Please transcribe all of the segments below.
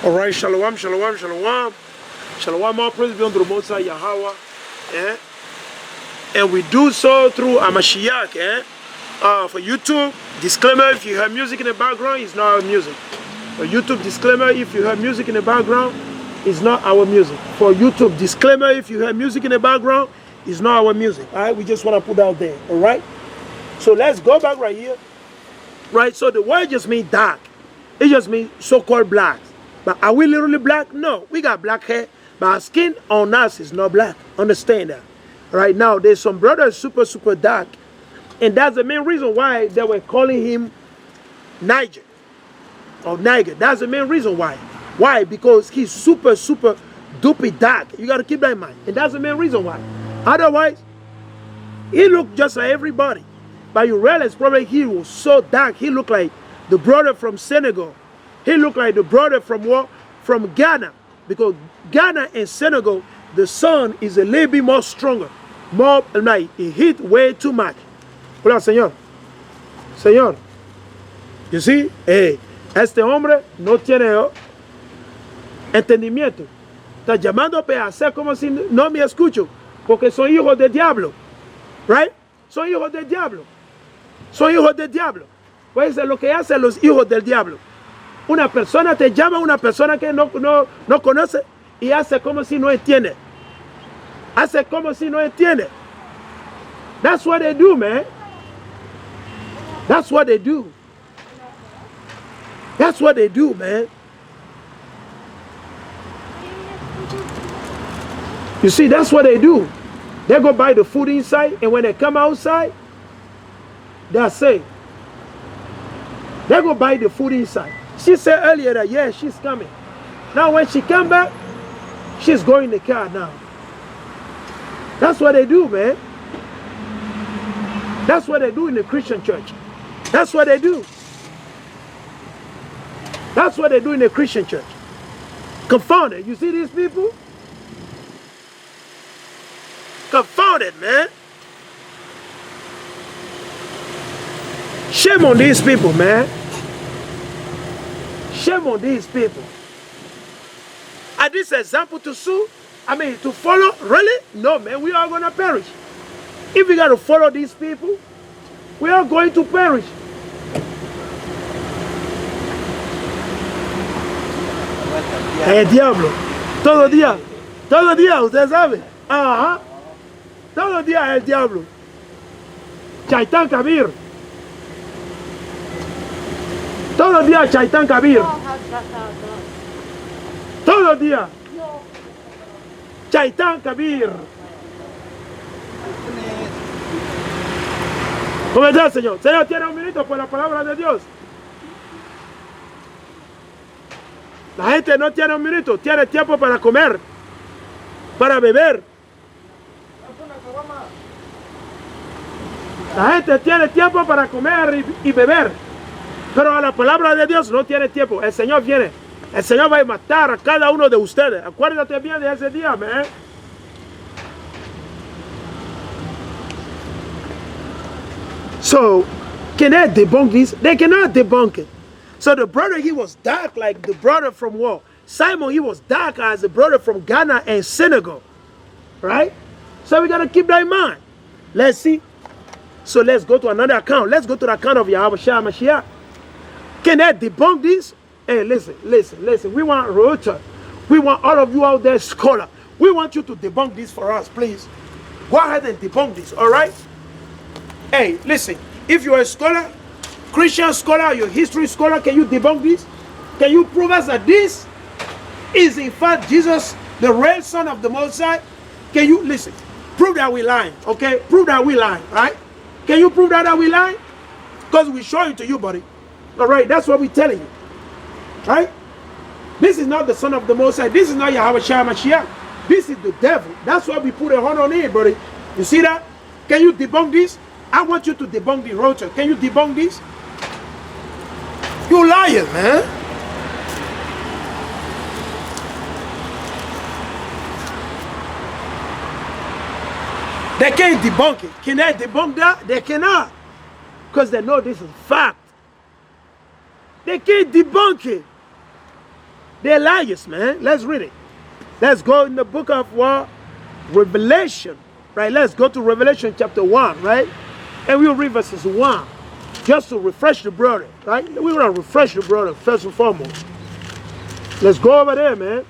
All right, shalom, shalom, shalom. Shalom, all praise be unto the Most High Yahweh. And we do so through a Mashiach. For YouTube, disclaimer, if you hear music in the background, it's not our music. For YouTube, disclaimer, if you hear music in the background, it's not our music. For YouTube, disclaimer, if you hear music in the background, it's not our music. All right, we just want to put out there. All right, so let's go back right here. Right, so the word just means dark. It just means so-called black. But are we literally black? No, we got black hair, but our skin on us is not black. Understand that. Right now, there's some brothers super dark, and that's the main reason why they were calling him Niger or Niger. That's the main reason why. Why? Because he's super duper dark. You got to keep that in mind, and that's the main reason why. Otherwise, he looked just like everybody, but you realize probably he was so dark. He looked like the brother from Senegal. He looked like the brother from what? From Ghana. Because Ghana and Senegal, the sun is a little bit more stronger. More like it hit way too much. Hola, señor. Señor. You see? Hey, este hombre no tiene entendimiento. Está llamando a hacer como si no me escucho. Porque son hijos del diablo. Right? Son hijos del diablo. Son hijos del diablo. Pues es lo que hacen los hijos del diablo. Una persona te llama, una persona que no conoce y hace como si no entiende. Hace como si no entiende. That's what they do, man. That's what they do. That's what they do, man. You see, that's what they do. They go buy the food inside, and when they come outside, they say, they go buy the food inside. She said earlier that, yeah, she's coming. Now when she come back, she's going in the car now. That's what they do, man. That's what they do in the Christian church. That's what they do. That's what they do in the Christian church. Confounded. You see these people? Confounded, man. Shame on these people, man. Shame on these people. Are this example to to follow? Really? No, man, we are going to perish. If we got to follow these people, we are going to perish. El diablo. Todo día, usted sabe. Ajá. Todo día el diablo. Chaitán Kabir. Todo día Chaitán Kabir. Todo día. Chaitán Kabir. ¿Cómo está, señor? Señor, tiene un minuto por la palabra de Dios. La gente no tiene un minuto, tiene tiempo para comer, para beber. La gente tiene tiempo para comer y beber. Pero a la palabra de Dios no tiene tiempo. El Señor viene. El Señor va a matar a cada uno de ustedes. Acuérdate bien de ese día, man. So, can they debunk this? They cannot debunk it. So the brother, he was dark like the brother from what? Simon, he was dark as the brother from Ghana and Senegal. Right? So we got to keep that in mind. Let's see. So let's go to another account. Let's go to the account of Yahweh Shah Mashiach. Can they debunk this? Hey, listen. We want Rocha. We want all of you out there, scholar. We want you to debunk this for us, please. Go ahead and debunk this, all right? Hey, listen. If you're a scholar, Christian scholar, your history scholar, can you debunk this? Can you prove us that this is in fact Jesus, the real Son of the Most High? Can you, listen, prove that we're lying, okay? Prove that we're lying, right? Can you prove that we're lying? Because we show it to you, buddy. All right, that's what we're telling you. Right? This is not the Son of the Most High. This is not Yahweh Shah Mashiach. This is the devil. That's why we put a horn on it, buddy. You see that? Can you debunk this? I want you to debunk the rotor. Can you debunk this? You liar, man. They can't debunk it. Can they debunk that? They cannot. Because they know this is fact. They can't debunk it. They're liars, man. Let's read it. Let's go in the book of what? Revelation. Right? Let's go to Revelation chapter 1, right? And we'll read verses 1. Just to refresh the brother, right? We're going to refresh the brother first and foremost. Let's go over there, man.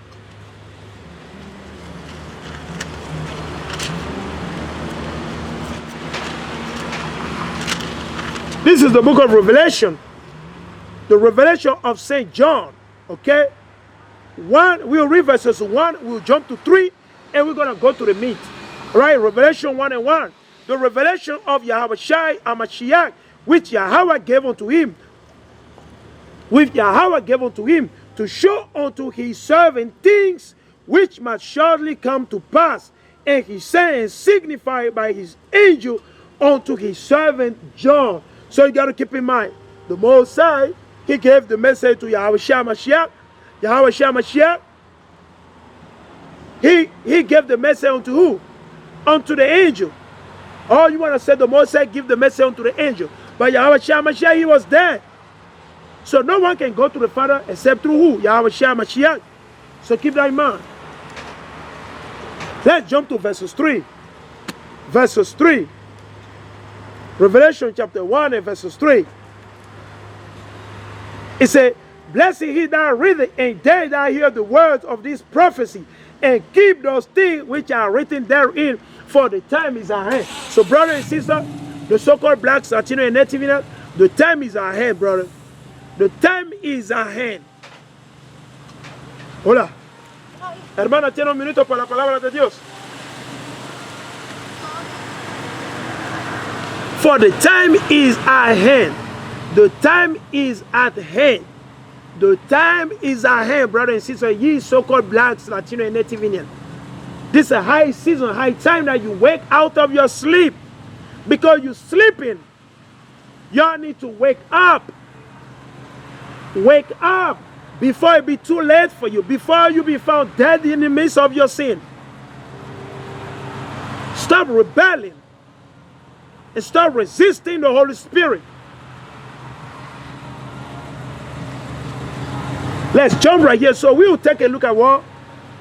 This is the book of Revelation. The revelation of St. John. Okay? 1, we'll read verses 1, we'll jump to 3, and we're going to go to the meat. All right? Revelation 1 and 1. The revelation of Yahweh Shai HaMashiach, which Yahweh gave unto him. Which Yahweh gave unto him to show unto his servant things which must shortly come to pass. And he sent and signified by his angel unto his servant John. So you got to keep in mind, the Most High, he gave the message to Yahweh Shai Mashiach. Yahweh Shai Mashiach, he gave the message unto who? Unto the angel. Oh, you want to say the Most High give the message unto the angel. But Yahweh Shai Mashiach, he was there. So no one can go to the Father except through who? Yahweh Shai Mashiach. So keep that in mind. Let's jump to verses 3. Verses 3. Revelation chapter 1 and verses 3. It says, blessed he that readeth, and they that hear the words of this prophecy, and keep those things which are written therein, for the time is at hand. So brother and sister, the so-called blacks, Latino and Native Indian, the time is at hand, brother. The time is at hand. Hola. Hermana, tiene un minuto para la palabra de Dios. For the time is at hand. The time is at hand. The time is at hand, brother and sister. Ye so-called blacks, Latino, and Native Indian. This is a high season, high time that you wake out of your sleep. Because you're sleeping. Y'all need to wake up. Wake up before it be too late for you. Before you be found dead in the midst of your sin. Stop rebelling. And start resisting the Holy Spirit. Let's jump right here. So we will take a look at what?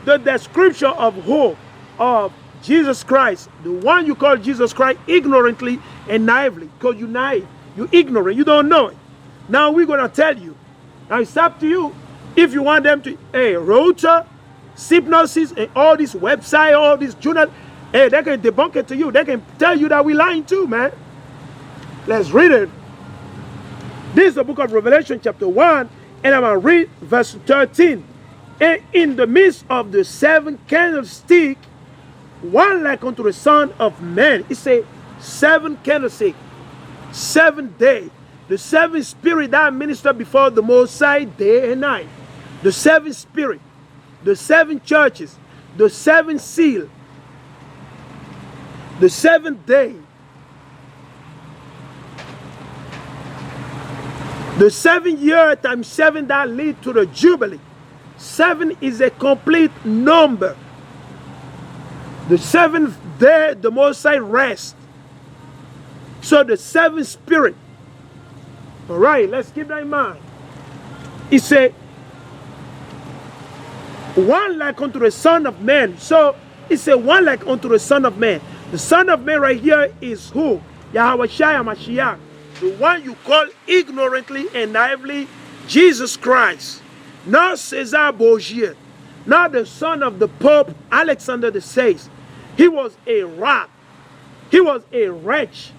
The description of who? Of Jesus Christ. The one you call Jesus Christ ignorantly and naively. Because you're naive. You're ignorant. You don't know it. Now we're going to tell you. Now it's up to you. If you want them to, hey, Rota, Hypnosis, and all these websites, all these journals, hey, they can debunk it to you. They can tell you that we're lying too, man. Let's read it. This is the book of Revelation chapter 1. And I'm going to read verse 13. And in the midst of the 7 candlesticks, one like unto the Son of Man. It says 7 candlesticks, 7 days. The 7 spirits that minister before the Most High day and night. The 7 spirits. The 7 churches. The 7 seals. The 7th day. The 7 year times 7 that lead to the Jubilee. 7 is a complete number. The 7th day, the Most High rest. So the 7 spirit. All right, let's keep that in mind. He said, one like unto the Son of Man. So he said, one like unto the Son of Man. The Son of Man right here is who? Yahweh Shai HaMashiach. The one you call ignorantly and naively Jesus Christ. Not Cesar Borgia. Not the son of the Pope Alexander VI. He was a rat. He was a wretch.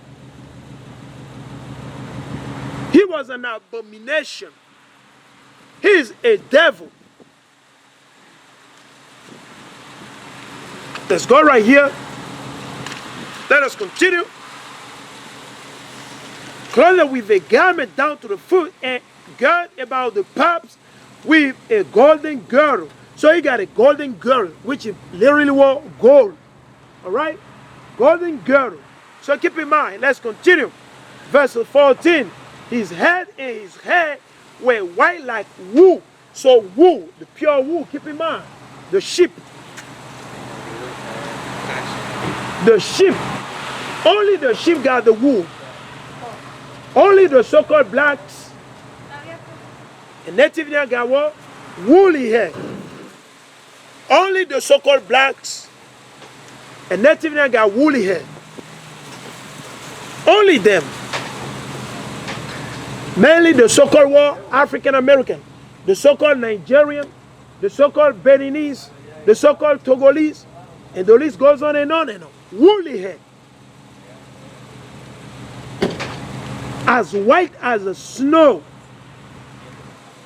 He was an abomination. He is a devil. Let's go right here. Let us continue. Clothed with a garment down to the foot and girt about the paps with a golden girdle. So he got a golden girdle, which is literally what? Gold. All right? Golden girdle. So keep in mind, let's continue. Verse 14. His head and his hair were white like wool. So wool, the pure wool, keep in mind. The sheep. The sheep. Only the sheep got the wool. Only the so-called blacks and Native Indian got what? Woolly hair. Only the so-called blacks and native Indians got woolly hair. Only them. Mainly the so-called African American, the so-called Nigerian, the so-called Beninese, the so-called Togolese, and the list goes on and on and on. Woolly hair. As white as the snow.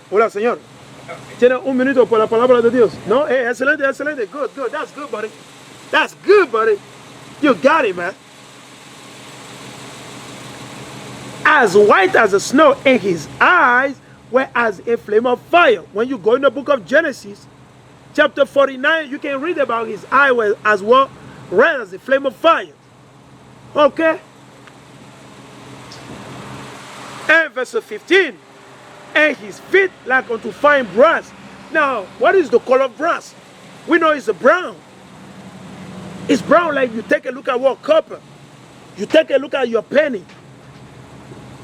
Hola, señor. Tiene un minuto por la palabra de Dios. No, hey, excelente, excelente. Good, good. That's good, buddy. That's good, buddy. You got it, man. As white as the snow, and his eyes were as a flame of fire. When you go in the book of Genesis, chapter 49, you can read about his eye was as well, red as a flame of fire. Okay? And verse 15, and his feet like unto fine brass. Now, what is the color of brass? We know it's a brown. It's brown like you take a look at what copper. You take a look at your penny.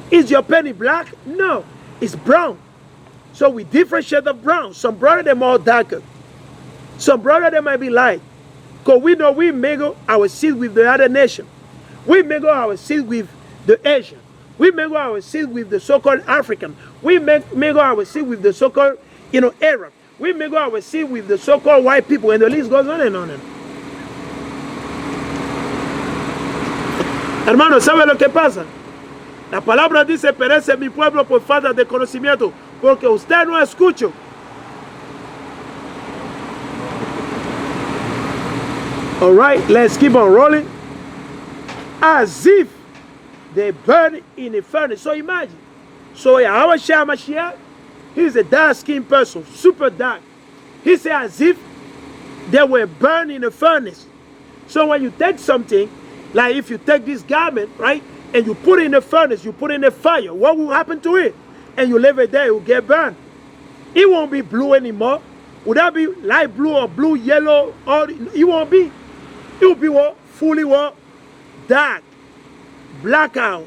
Is your penny black? No, it's brown. So we different shades of brown. Some brown they're more darker. Some brown they might be light. Because we know we mingle our seed with the other nation. We mingle our seed with the Asian. We mingle our seed with the so-called African. We mingle our seed with the so-called, Arab. We mingle our seed with the so-called white people, and the list goes on and on and on. Hermano, ¿sabe lo que pasa? La palabra dice, perece mi pueblo por falta de conocimiento, porque usted no escucha. All right, let's keep on rolling. As if they burn in a furnace. So imagine. So our Mashiach, he's a dark-skinned person, super dark. He said as if they were burned in a furnace. So when you take something, like if you take this garment, right, and you put it in a furnace, you put it in a fire, what will happen to it? And you leave it there, it will get burned. It won't be blue anymore. Would that be light blue or blue, yellow? Or it won't be. It will be what? Fully what? Dark. Blackout.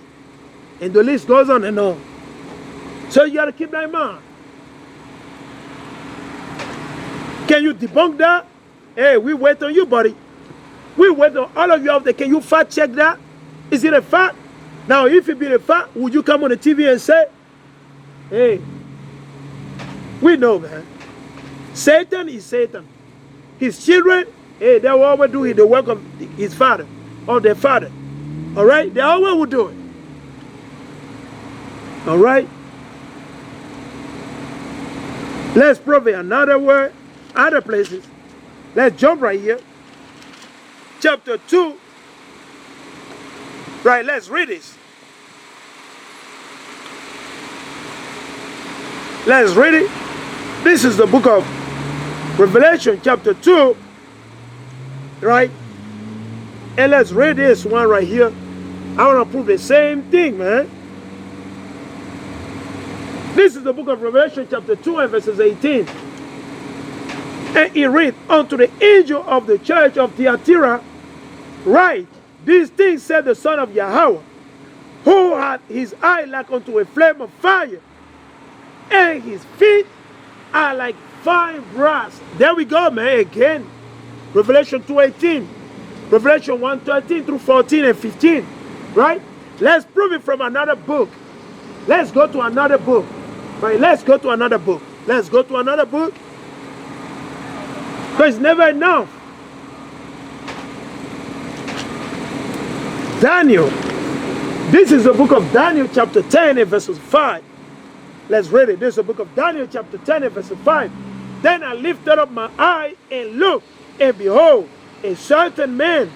And the list goes on and on. So you got to keep that in mind. Can you debunk that? Hey, we wait on you, buddy. We wait on all of you out there. Can you fact check that? Is it a fact? Now, if it be a fact, would you come on the TV and say, hey, we know, man. Satan is Satan. His children, hey, they will always do the work of his father or their father. All right? They always will do it. All right? Let's prove another word, other places. Let's jump right here. Chapter 2. Right, let's read this. Let's read it. This is the book of Revelation, chapter 2. Right? And let's read this one right here. I want to prove the same thing, man. This is the book of Revelation, chapter 2, and verses 18. And it reads, unto the angel of the church of Thyatira, write, these things said the Son of Yahweh, who had his eye like unto a flame of fire, and his feet are like fine brass. There we go, man, again. Revelation 2:18, Revelation 1:13 through 14 and 15, right? Let's prove it from another book. Let's go to another book. Right, let's go to another book. Let's go to another book. Because it's never enough. Daniel. This is the book of Daniel chapter 10 and verses 5. Let's read it. This is the book of Daniel chapter 10 and verses 5. Then I lifted up my eye and looked, and behold, a certain man,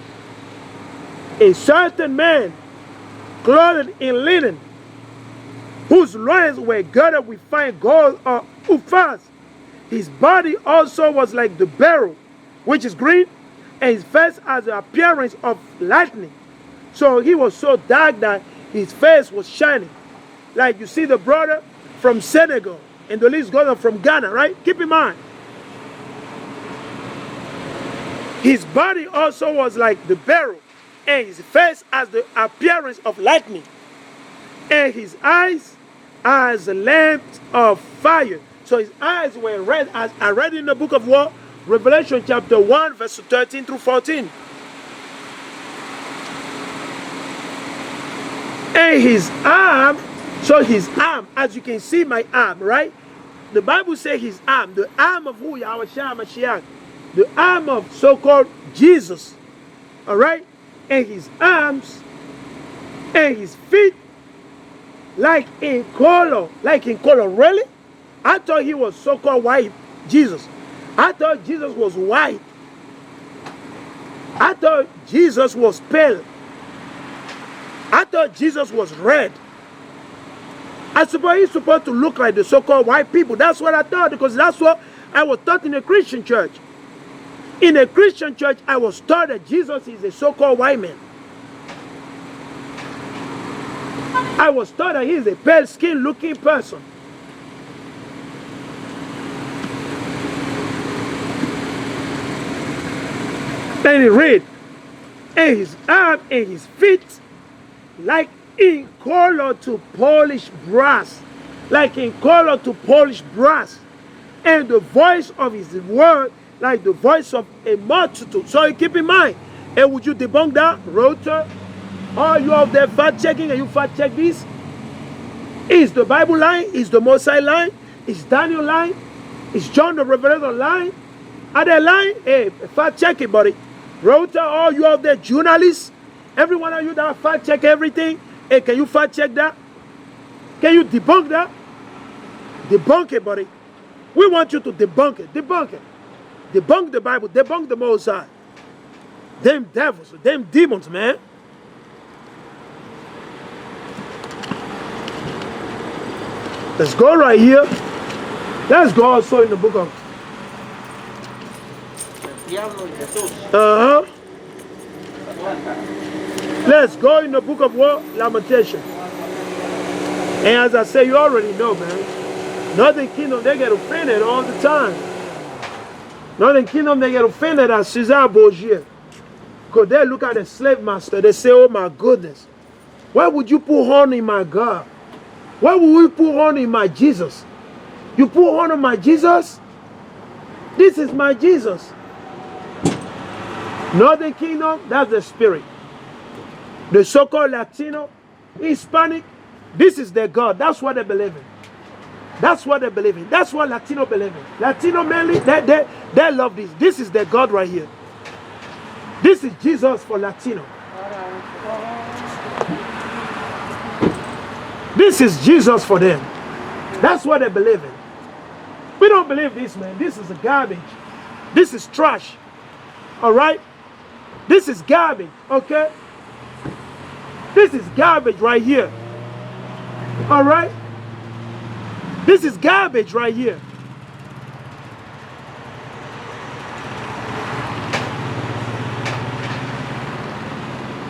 clothed in linen, whose loins were girded with fine gold or uphaz. His body also was like the beryl, which is green, and his face has the appearance of lightning. So he was so dark that his face was shining. Like you see the brother from Senegal, and the list goes on from Ghana, right? Keep in mind. His body also was like the beryl, and his face has the appearance of lightning. And his eyes as lamps of fire. So his eyes were red, as I read in the book of what? Revelation chapter 1, verse 13 through 14. And his arm, so his arm, as you can see my arm, right? The Bible says his arm, the arm of who? Yahweh Mashiach, the arm of so-called Jesus, all right? And his arms and his feet like in color, really? I thought he was so-called white, Jesus. I thought Jesus was white. I thought Jesus was pale. I thought Jesus was red. I suppose he's supposed to look like the so-called white people. That's what I thought, because that's what I was taught in a Christian church. In a Christian church, I was taught that Jesus is a so-called white man. I was taught that he is a pale-skinned looking person. And he read, and his arm and his feet like in color to polished brass, like in color to polished brass, and the voice of his word like the voice of a multitude. So you keep in mind, and would you debunk that, Rota? Are you out there fact checking, and you fact check this? Is the Bible line? Is the Mosai line? Is Daniel line? Is John the Revelator line? Are they lying? Hey, fact check it, buddy. Rota, all you out there journalists, every one of you that fact check everything, hey, can you fact check that? Can you debunk that? Debunk it, buddy. We want you to debunk it. Debunk it. Debunk the Bible. Debunk the Mosai. Them devils, them demons, man. Let's go right here. Let's go also in the book of let's go in the book of what? Lamentation. And as I say, you already know, man. Northern Kingdom, they get offended all the time. Northern Kingdom, they get offended at Cesar Borgia. Because they look at the slave master, they say, oh my goodness, why would you put horn in my God? Why would we put horn in my Jesus? You put horn on my Jesus? This is my Jesus. Northern Kingdom, that's the spirit. The so-called Latino, Hispanic, this is their God. That's what they believe in. That's what they believe in. That's what Latino believe in. Latino mainly, they love this. This is their God right here. This is Jesus for Latino. This is Jesus for them. That's what they believe in. We don't believe this, man. This is a garbage. This is trash. All right? This is garbage, okay? This is garbage right here. All right? This is garbage right here.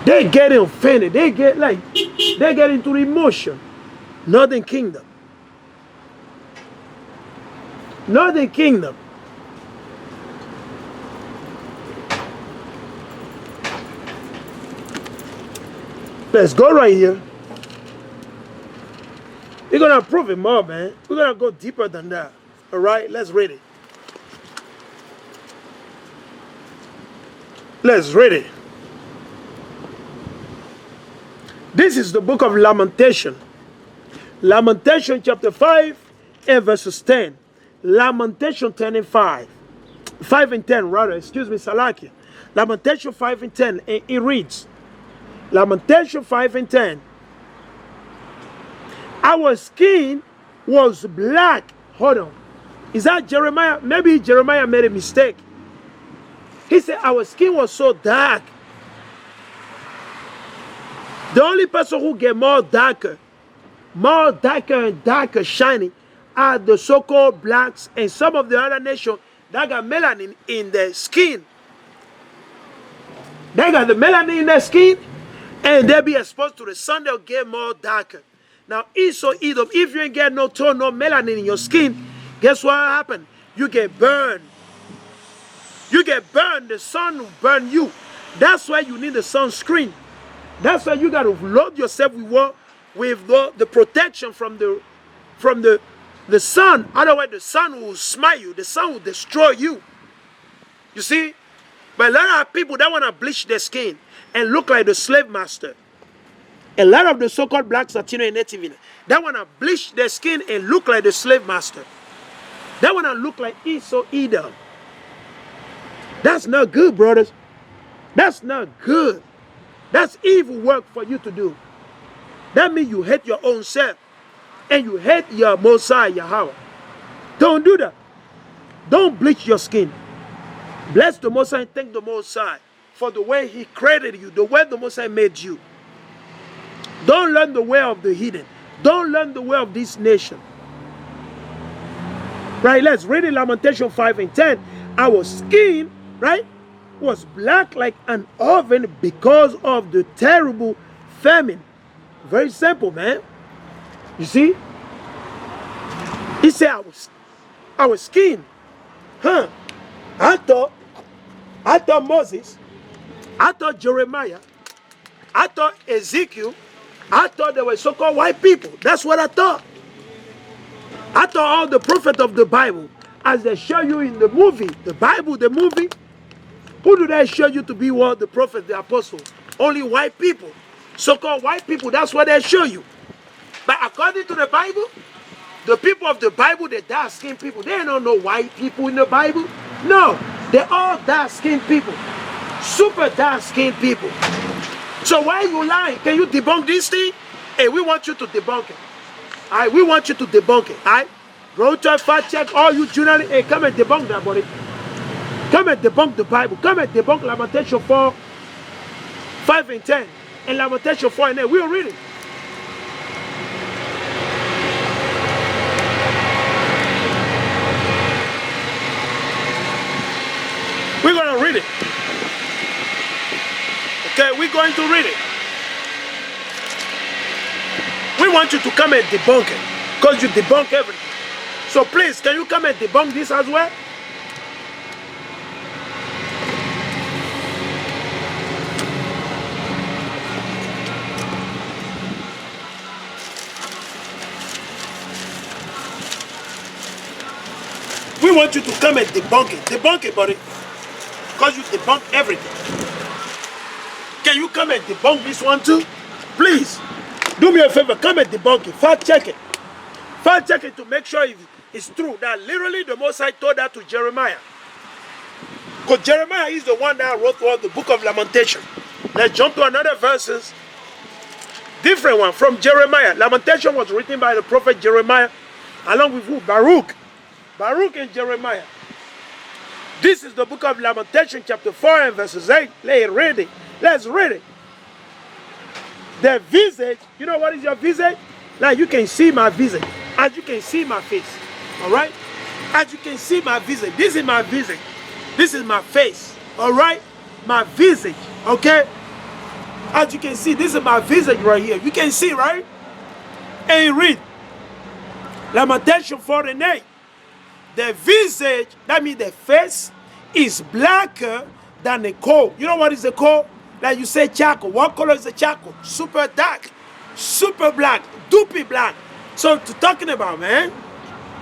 They get offended. They get into emotion. Northern Kingdom. Northern Kingdom. Let's go right here. We're going to prove it more, man. We're going to go deeper than that. All right? Let's read it. Let's read it. This is the book of Lamentation. Lamentation chapter 5 and verses 10. Lamentation 10 and 5. 5 and 10 rather. Excuse me, Salakia. Lamentation 5 and 10. And it reads. Lamentation 5 and 10. Our skin was black. Hold on. Is that Jeremiah? Maybe Jeremiah made a mistake. He said our skin was so dark. The only person who get more darker and darker shining are the so-called blacks and some of the other nations that got melanin in their skin. They got the melanin in their skin and they'll be exposed to the sun, they'll get more darker. Now, Esau, Edom, if you ain't get no tone, no melanin in your skin, guess what happened? You get burned. You get burned. The sun will burn you. That's why you need the sunscreen. That's why you got to load yourself with what? With the protection from the The sun, otherwise the sun will smite you. The sun will destroy you. You see? But a lot of people that want to bleach their skin and look like the slave master. A lot of the so-called black, Latino, and Native, they want to bleach their skin and look like the slave master. They want to look like Esau, Edom. That's not good, brothers. That's not good. That's evil work for you to do. That means you hate your own self. And you hate your Mosiah, Yahweh. Don't do that. Don't bleach your skin. Bless the Mosiah and thank the Mosiah for the way he created you, the way the Mosiah made you. Don't learn the way of the heathen. Don't learn the way of this nation. Right, let's read in Lamentation 5 and 10. Our skin, right, was black like an oven because of the terrible famine. Very simple, man. You see? He said our skin. I thought Moses, I thought Jeremiah, I thought Ezekiel, I thought they were so-called white people. That's what I thought. I thought all the prophets of the Bible, as they show you in the movie, the Bible, the movie, who do they show you to be what? The prophet, the apostle? Only white people. So-called white people, that's what they show you. But according to the Bible, the people of the Bible, the dark-skinned people, they don't know white people in the Bible. No, they're all dark-skinned people. Super dark-skinned people. So why are you lying? Can you debunk this thing? Hey, we want you to debunk it. All right, we want you to debunk it. All right? Go to a fact check, all you journalists. Hey, come and debunk that, buddy. Come and debunk the Bible. Come and debunk Lamentation 4, 5 and 10. And Lamentation 4 and 8. We'll read it. We're going to read it. Okay, we're going to read it. We want you to come and debunk it, because you debunk everything. So please, can you come and debunk this as well? We want you to come and debunk it. Debunk it, buddy. Because you debunk everything. Can you come and debunk this one too? Please. Do me a favor, come and debunk it. Fact check it. Fact check it to make sure it's true. That literally the Most High told that to Jeremiah. Because Jeremiah is the one that wrote the book of Lamentation. Let's jump to another verses. Different one from Jeremiah. Lamentation was written by the prophet Jeremiah along with who? Baruch. Baruch and Jeremiah. This is the book of Lamentation chapter 4 and verses 8. Let's read it. Let's read it. The visage, you know what is your visage? Like you can see my visage. As you can see my face. Alright? As you can see my visage. This is my visage. This is my face. Alright? My visage. Okay? As you can see, this is my visage right here. You can see, right? And you read. Lamentation 4 and 8. The visage, that means the face, is blacker than the coal. You know what is the coal? Like you say charcoal. What color is the charcoal? Super dark, super black, doopy black. So what you talking about, man?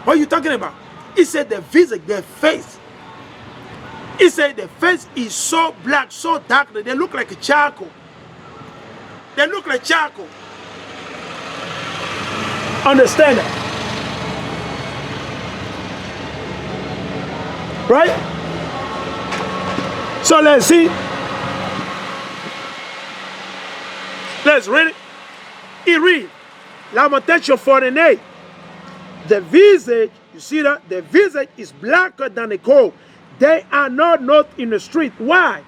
What are you talking about? He said the visage, the face. He said the face is so black, so dark that they look like a charcoal. They look like charcoal. Understand that? Right? So let's see. Let's read it. He read Lamentation 4 and 8. The visage, you see that? The visage is blacker than the coal. They are not in the street. Why?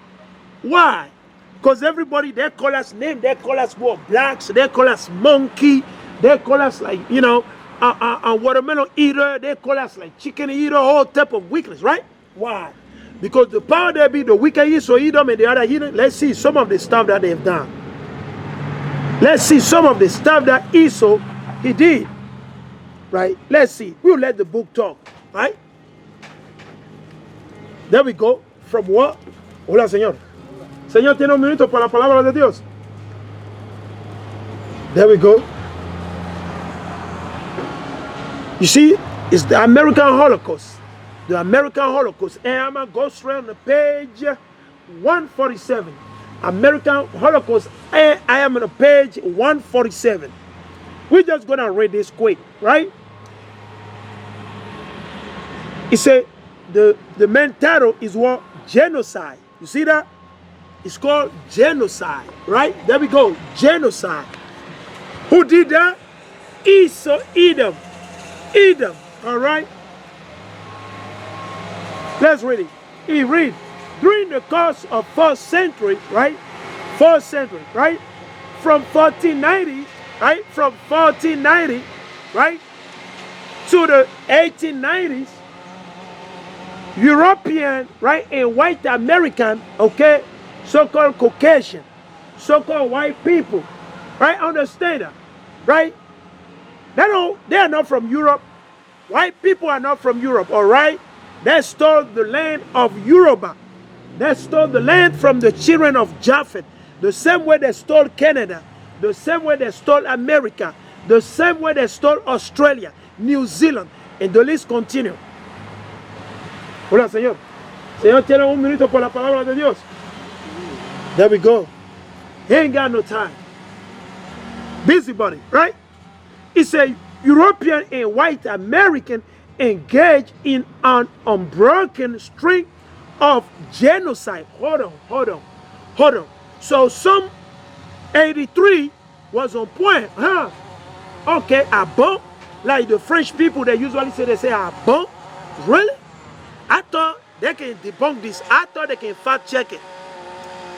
Why? Because everybody, they call us name, they call us more blacks, they call us monkey, they call us like, you know, watermelon eater, they call us like chicken eater, all type of weakness, right? Why? Because the power there be the wicked Esau, Edom, and the other heathen. Let's see some of the stuff that they've done. Let's see some of the stuff that Esau, he did. Right? Let's see. We'll let the book talk. Right? There we go. From what? Hola, Señor. Señor, tiene un minuto para la palabra de Dios. There we go. You see? It's the American Holocaust. The American Holocaust. And I'm going to go straight on the page 147. American Holocaust. And I am on the page 147. We're just going to read this quick, right? It said the main title is what? Genocide. You see that? It's called genocide, right? There we go. Genocide. Who did that? Esau, Edom. Edom. All right. Let's read it. He read during the course of 4th century, right? 4th century, right? From 1490, right? From 1490, right? To the 1890s, European, right, and white American, okay, so-called Caucasian, so-called white people, right? Understand that, right? They are not from Europe. White people are not from Europe, all right? They stole the land of Yoruba. They stole the land from the children of Japhet. The same way they stole Canada. The same way they stole America. The same way they stole Australia, New Zealand. And the list continues. Hola, Señor. Señor, tiene un minuto por la palabra de Dios. There we go. He ain't got no time. Busybody, right? It's a European and white American engaged in an unbroken string of genocide. Hold on. So some 83 was on point, huh? Okay, a bon, like the French people, they usually say, a bon. Really? I thought they can debunk this. I thought they can fact check it.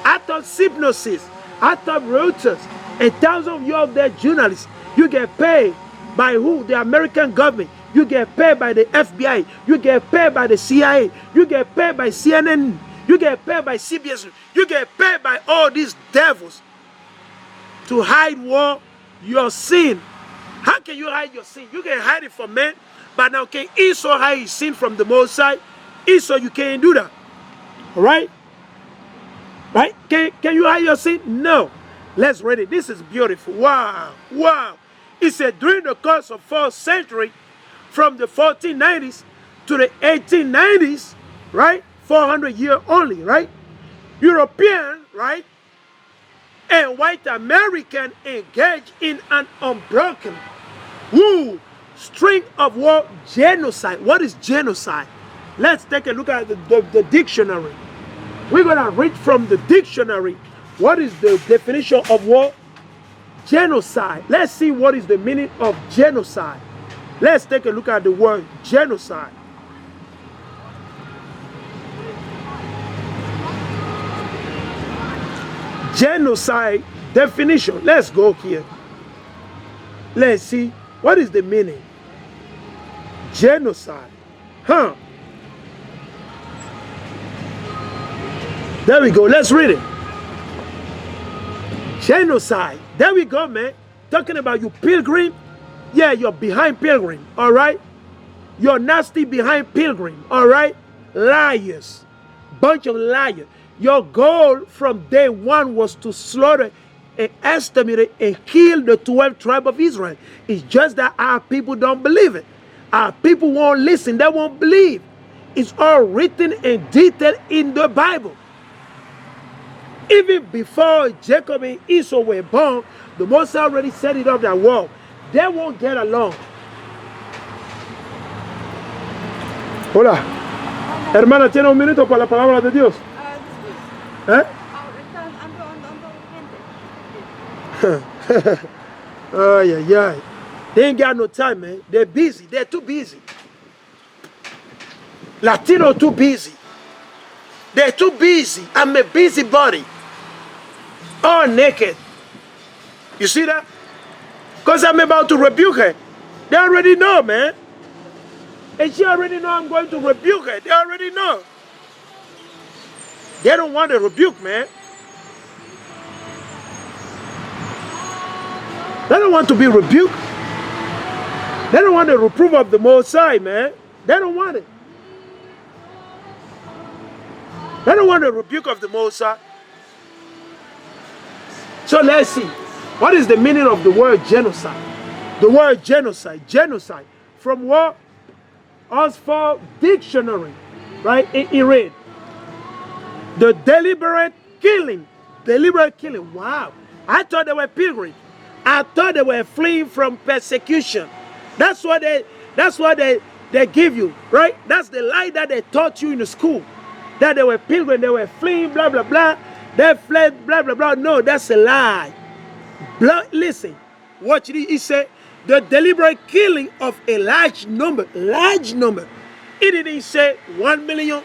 I thought Hypnosis, I thought Reuters, and thousands of you out there journalists, you get paid by who? The American government. You get paid by the FBI. You get paid by the CIA. You get paid by CNN. You get paid by CBS. You get paid by all these devils to hide what your sin. How can you hide your sin? You can hide it from men, but now can Esau hide his sin from the Most High? Esau, you can't do that. All right? Right? Can you hide your sin? No. Let's read it. This is beautiful. Wow. Wow. It said during the course of 4th century, from the 1490s to the 1890s, right? 400 years only, right? European, right? And white American engaged in an unbroken string of war genocide. What is genocide? Let's take a look at the dictionary. We're going to read from the dictionary. What is the definition of war? Genocide. Let's see what is the meaning of genocide. Let's take a look at the word genocide. Genocide definition. Let's go here. Let's see what is the meaning. Genocide. Huh. There we go. Let's read it. Genocide. There we go, man. Talking about you pilgrim. Yeah, you're behind pilgrim. All right. You're nasty behind pilgrim. All right. Liars. Bunch of liars. Your goal from day one was to slaughter and estimate and kill the 12 tribes of Israel. It's just that our people don't believe it. Our people won't listen. They won't believe. It's all written and detailed in the Bible. Even before Jacob and Esau were born, the Most High already set it up that, whoa, they won't get along. Hola. Hermana, ¿tiene un minuto para la palabra de Dios? ¿Eh? Ay, ay, ay. They ain't got no time, man. They're busy. They're too busy. Latino too busy. They're too busy. I'm a busybody. All naked. You see that? Because I'm about to rebuke her. They already know, man. And she already know I'm going to rebuke her. They already know. They don't want a rebuke, man. They don't want to be rebuked. They don't want the reproof of the Most High, man. They don't want it. They don't want the rebuke of the Most High. So let's see. What is the meaning of the word genocide? The word genocide. Genocide. From what? Oxford Dictionary, right? It read, the deliberate killing. Deliberate killing. Wow. I thought they were pilgrims. I thought they were fleeing from persecution. That's what they give you, right? That's the lie that they taught you in the school. That they were pilgrims, they were fleeing, blah, blah, blah. They fled, blah, blah, blah. No, that's a lie. Listen, watch it. He said, the deliberate killing of a large number. Large number. It didn't say 1 million.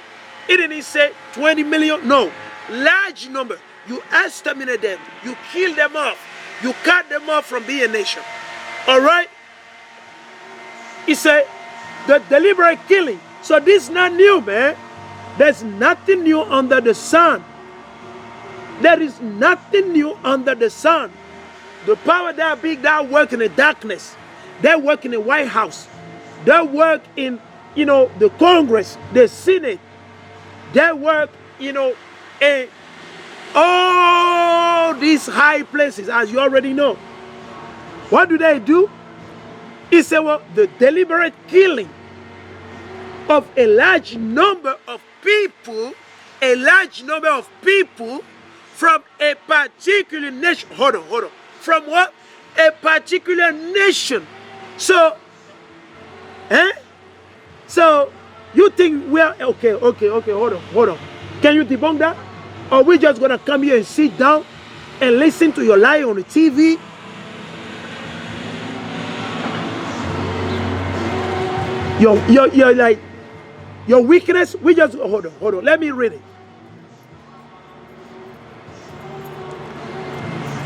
It didn't say 20 million. No. Large number. You exterminate them. You kill them off. You cut them off from being a nation. All right? He said, the deliberate killing. So this is not new, man. There's nothing new under the sun. There is nothing new under the sun. The power that big that work in the darkness. They work in the White House. They work in, the Congress, the Senate. They work, in all these high places, as you already know. What do they do? He said, well, the deliberate killing of a large number of people, from a particular nation. Hold on. From what? A particular nation. So, So, you think we're, okay, hold on. Can you debunk that? Or we just gonna come here and sit down and listen to your lie on the TV? You're like, your weakness, we just, hold on, let me read it.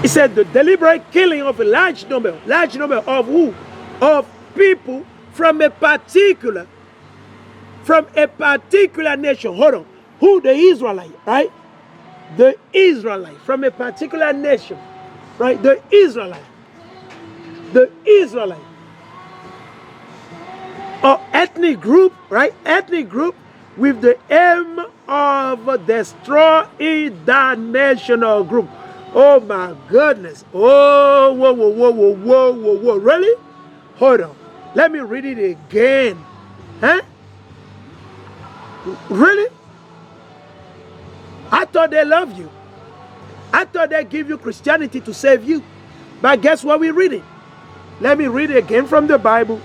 It said the deliberate killing of a large number of who? Of people from a particular nation. Hold on. Who? The Israelite, right? The Israelite from a particular nation, right? The Israelite. Or ethnic group, right? Ethnic group with the aim of destroying that national group. Oh my goodness. Oh, whoa. Really? Hold on. Let me read it again. Huh? Really? I thought they love you. I thought they give you Christianity to save you. But guess what we're reading? Let me read it again from the Bible.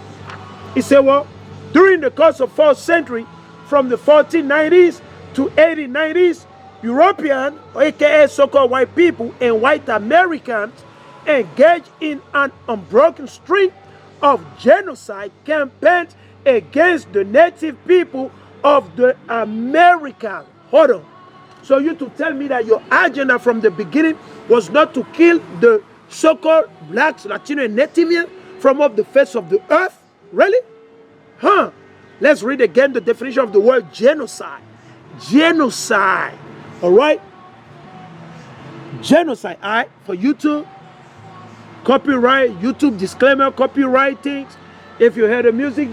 It said, well, during the course of 4th century, from the 1490s to 1890s, European, aka so-called white people, and white Americans engaged in an unbroken string of genocide campaigns against the native people of the Americas. Hold on. So you to tell me that your agenda from the beginning was not to kill the so-called blacks, Latino, and Nativian from off the face of the earth? Really? Huh? Let's read again the definition of the word genocide. Genocide. All right? Genocide. All right? For YouTube, copyright, YouTube disclaimer, copyright things. If you hear the music,